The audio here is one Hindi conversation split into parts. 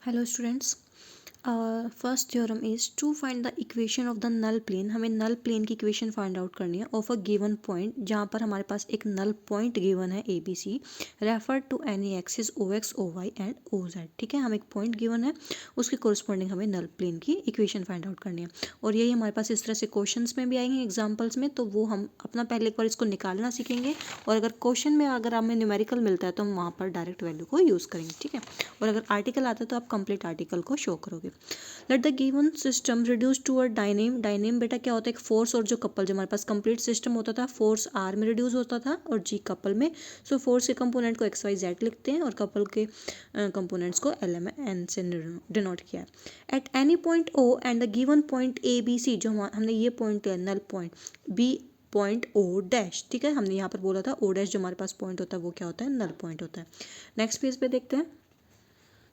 Hello students, first theorem is to find the equation of the null plane. हमें नल प्लेन की इक्वेशन फाइंड आउट करनी है ऑफ अ गिवन पॉइंट, जहाँ पर हमारे पास एक नल पॉइंट गिवन है A B C, refer to any axis O X O Y and O Z. ठीक है, हमें एक पॉइंट गिवन है, उसके कोरस्पॉन्डिंग हमें नल प्लेन की इक्वेशन फाइंड आउट करनी है। और यही हमारे पास इस तरह से क्वेश्चंस में भी आएंगे, एग्जाम्पल्स में, तो वो हम अपना पहले एक बार इसको निकालना सीखेंगे, और अगर क्वेश्चन में अगर हमें न्यूमेरिकल मिलता है तो हम वहाँ पर डायरेक्ट वैल्यू को यूज़ करेंगे। ठीक है, और अगर आर्टिकल आता है तो आप कंप्लीट आर्टिकल को शो करोगे। Let the given system reduce to a dyname. Dyname बेटा क्या होता है? एक फोर्स और जो कपल, जो हमारे पास कंप्लीट सिस्टम होता था, फोर्स आर में रिड्यूस होता था और जी कपल में। सो फोर्स के कंपोनेंट को एक्स वाई जेड लिखते हैं और कपल के कंपोनेंट्स को एल एम एन से डिनोट किया है। At any point O and the given point A B C, जो हमने ये पॉइंट लिया null point B point O dash. ठीक है, हमने यहाँ पर बोला था ओ डैश जो हमारे पास पॉइंट होता है वो क्या होता है? नल पॉइंट होता है। नेक्स्ट पेज पे देखते हैं।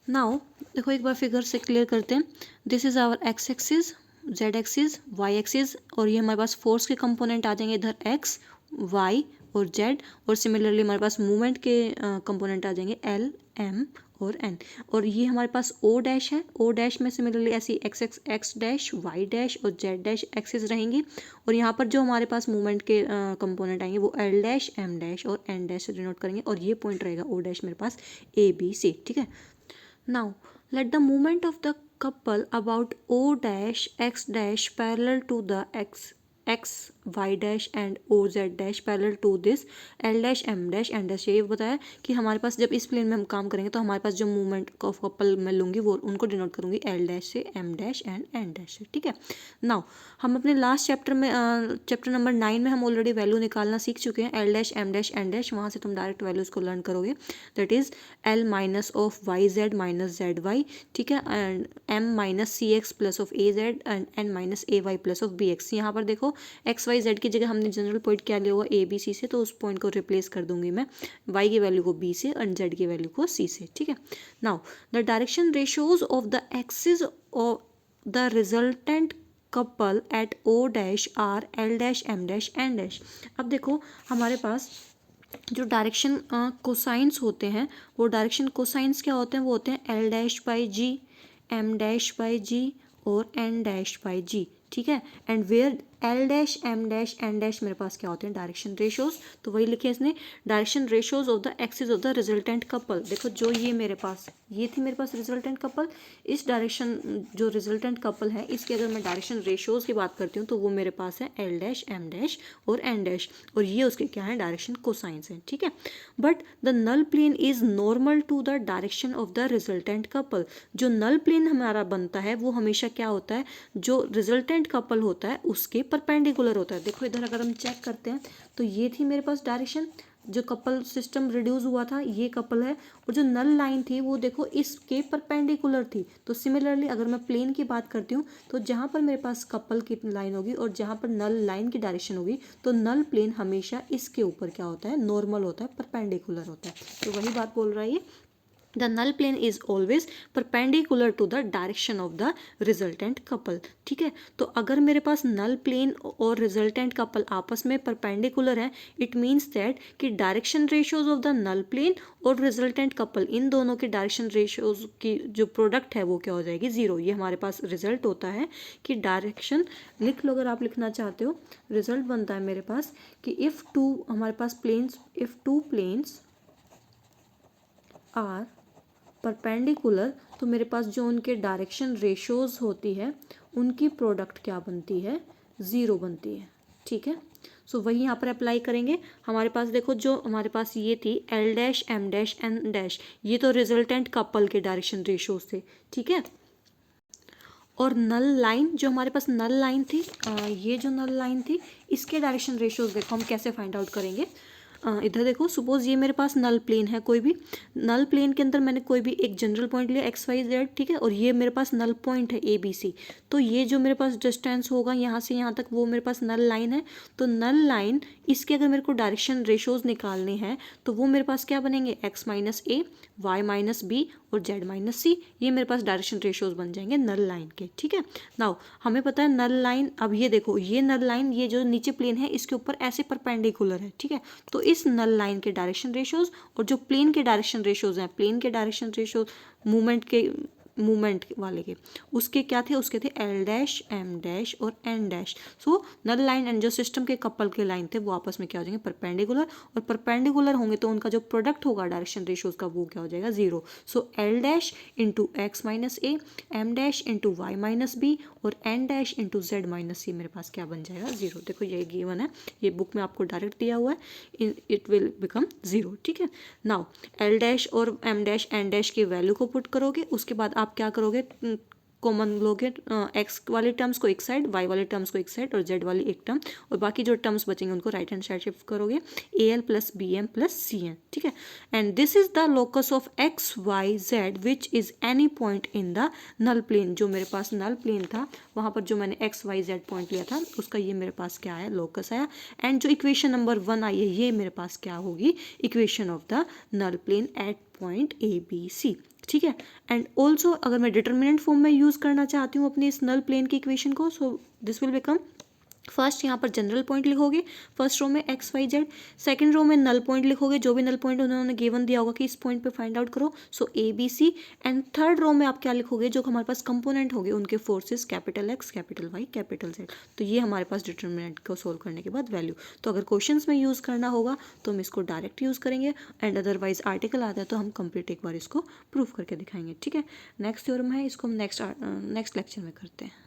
नाउ देखो एक बार फिगर से क्लियर करते हैं। This is our X axis, Z axis, Y axis, और ये हमारे पास फोर्स के कंपोनेंट आ जाएंगे इधर एक्स वाई और जेड, और सिमिलरली हमारे पास मूवमेंट के कंपोनेंट आ जाएंगे एल एम और एन। और ये हमारे पास ओ डैश है, ओ डैश में सिमिलरली ऐसी X X X dash Y dash और जेड डैश एक्सिस रहेंगी, और यहाँ पर जो हमारे पास मूवमेंट के कंपोनेंट आएंगे वो एल डैश एम डैश और एन डैश से डिनोट करेंगे, और ये पॉइंट रहेगा ओ डैश मेरे पास ए बी सी। ठीक है, now let the movement of the couple about O dash X dash parallel to the X Y dash and O Z dash parallel to this L dash M dash N dash। ये बताया कि हमारे पास जब इस प्लेन में हम काम करेंगे तो हमारे पास जो मूवमेंट ऑफ कपल मैं लूँगी वो उनको डिनोट करूँगी L डैश से, M dash and N dash से। ठीक है, नाउ हम अपने लास्ट चैप्टर में चैप्टर नंबर 9 में हम ऑलरेडी वैल्यू निकालना सीख चुके हैं, L dash M dash N dash. वहाँ से तुम डायरेक्ट वैल्यूज़ को लर्न करोगे, that is L minus of Y Z minus Z Y. ठीक है, and M minus C X plus of A Z and N minus A Y plus of B X. यहाँ पर देखो एक्स वाई जेड की जगह हमने जनरल पॉइंट क्या लिया हुआ ए बी सी से, तो उस पॉइंट को रिप्लेस कर दूंगी मैं y की वैल्यू को b से और z की वैल्यू को c से। ठीक है, now the direction ratios of the axis of the resultant couple at o dash are L dash M dash N dash. अब देखो हमारे पास जो डायरेक्शन कोसाइंस होते हैं, वो डायरेक्शन कोसाइंस क्या होते हैं? वो होते हैं L dash by G, M dash by G और एन डैश बाई जी। ठीक है, and where L dash M dash N dash मेरे पास क्या होते हैं? Direction ratios. तो वही लिखे इसने, direction ratios of the axis of the resultant couple. देखो जो ये मेरे पास, ये थी मेरे पास रिजल्टेंट कपल, इस डायरेक्शन जो रिजल्टेंट कपल है इसकी अगर मैं डायरेक्शन रेशियोज की बात करती हूँ तो वो मेरे पास है एल डैश एम डैश और एन डैश, और ये उसके क्या है? डायरेक्शन कोसाइंस है। ठीक है, but the null plane is normal to the direction of the resultant couple. जो नल प्लेन हमारा बनता है वो हमेशा क्या होता है? जो रिजल्टेंट कपल होता है उसके परपेंडिकुलर होता है। देखो इधर अगर हम चेक करते हैं तो ये थी मेरे पास डायरेक्शन, जो कपल सिस्टम रिड्यूस हुआ था ये कपल है, और जो नल लाइन थी वो देखो इसके परपेंडिकुलर थी। तो सिमिलरली अगर मैं प्लेन की बात करती हूँ तो जहाँ पर मेरे पास कपल की लाइन होगी और जहाँ पर नल लाइन की डायरेक्शन होगी, तो नल प्लेन हमेशा इसके ऊपर क्या होता है? नॉर्मल होता है, परपेंडिकुलर होता है। तो वही बात बोल रहा है ये, the null plane is always perpendicular to the direction of the resultant couple। ठीक है, तो अगर मेरे पास null plane और resultant couple आपस में perpendicular है, it means that कि direction ratios of the null plane और resultant couple इन दोनों के direction ratios की जो product है वो क्या हो जाएगी? जीरो। ये हमारे पास result होता है कि direction लिख लो अगर आप लिखना चाहते हो। result बनता है मेरे पास कि if two हमारे पास planes, if two planes are perpendicular, तो मेरे पास जो उनके डायरेक्शन रेशियोज होती है उनकी प्रोडक्ट क्या बनती है? ज़ीरो बनती है। ठीक है, सो वही यहाँ पर अप्लाई करेंगे। हमारे पास देखो जो हमारे पास ये थी L dash M dash N dash, ये तो रिजल्टेंट कपल के डायरेक्शन रेशियोज थे। ठीक है, और नल लाइन, जो हमारे पास नल लाइन थी, ये जो नल लाइन थी इसके डायरेक्शन रेशियोज देखो हम कैसे फाइंड आउट करेंगे। इधर देखो, सपोज ये मेरे पास नल प्लेन है, कोई भी नल प्लेन के अंदर मैंने कोई भी एक जनरल पॉइंट लिया एक्स वाई जेड। ठीक है, और ये मेरे पास नल पॉइंट है ए बी सी, तो ये जो मेरे पास डिस्टेंस होगा यहाँ से यहाँ तक वो मेरे पास नल लाइन है। तो नल लाइन इसके अगर मेरे को डायरेक्शन रेशियोज निकालने हैं तो वो मेरे पास क्या बनेंगे? X minus A, Y minus B और जेड माइनस सी। ये मेरे पास डायरेक्शन रेशियोज बन जाएंगे नल लाइन के। ठीक है, नाउ हमें पता है नल लाइन, अब ये देखो ये नल लाइन, ये जो नीचे प्लेन है इसके ऊपर ऐसे परपेंडिकुलर है। ठीक है, तो इस नल लाइन के डायरेक्शन रेशियोज और जो प्लेन के डायरेक्शन रेशियोज हैं, प्लेन के डायरेक्शन रेशियोज मूवमेंट के मूवमेंट वाले के, उसके क्या थे, उसके थे एल डैश, एम डैश और N dash. So null line and जो सिस्टम के कपल के लाइन थे वो आपस में क्या हो जाएंगे, परपेंडिकुलर, और परपेंडिकुलर होंगे तो उनका जो प्रोडक्ट होगा डायरेक्शन रेशियोज का वो क्या हो जाएगा, zero. So L dash into X minus A, M dash into Y minus B और N dash into Z minus C मेरे पास क्या बन जाएगा, जीरो। देखो ये गिवन है, ये बुक में आपको डायरेक्ट दिया हुआ है, इट विल बिकम जीरो। ठीक है, नाउ एल डैश और एम डैश एन डैश की वैल्यू को पुट करोगे, उसके बाद आप क्या करोगे, कॉमन लोगे, एक्स वाले टर्म्स को एक साइड, वाई वाले टर्म्स को एक साइड और जेड वाली एक टर्म, और बाकी जो टर्म्स बचेंगे उनको राइट हैंड साइड शिफ्ट करोगे, A L plus B M plus C N. ठीक है, and this is the locus of X Y Z which is any point in the null plane. जो मेरे पास नल प्लेन था वहाँ पर जो मैंने एक्स वाई जेड पॉइंट लिया था उसका ये मेरे पास क्या आया, लोकस आया। एंड जो इक्वेशन नंबर 1 आई है ये मेरे पास क्या होगी, equation of the null plane at point A B C. ठीक है, एंड ऑल्सो अगर मैं डिटर्मिनेंट फॉर्म में यूज़ करना चाहती हूँ अपनी इस नल प्लेन की इक्वेशन को, so this will become, first यहाँ पर जनरल पॉइंट लिखोगे फर्स्ट रो में X Y Z, second row में नल पॉइंट लिखोगे, जो भी नल पॉइंट उन्होंने गिवन दिया होगा कि इस पॉइंट पे फाइंड आउट करो, so A B C. And third row में आप क्या लिखोगे, जो हमारे पास कंपोनेंट होंगे उनके forces, capital X, capital Y, capital Z. तो ये हमारे पास डिटर्मिनेंट को सोल्व करने के बाद वैल्यू। तो अगर क्वेश्चन में यूज़ करना होगा तो हम इसको डायरेक्ट यूज़ करेंगे, एंड अदरवाइज आर्टिकल आता है तो हम कंप्लीट एक बार इसको प्रूफ करके दिखाएंगे। ठीक है, नेक्स्ट थ्योरम है, इसको हम नेक्स्ट लेक्चर में करते हैं।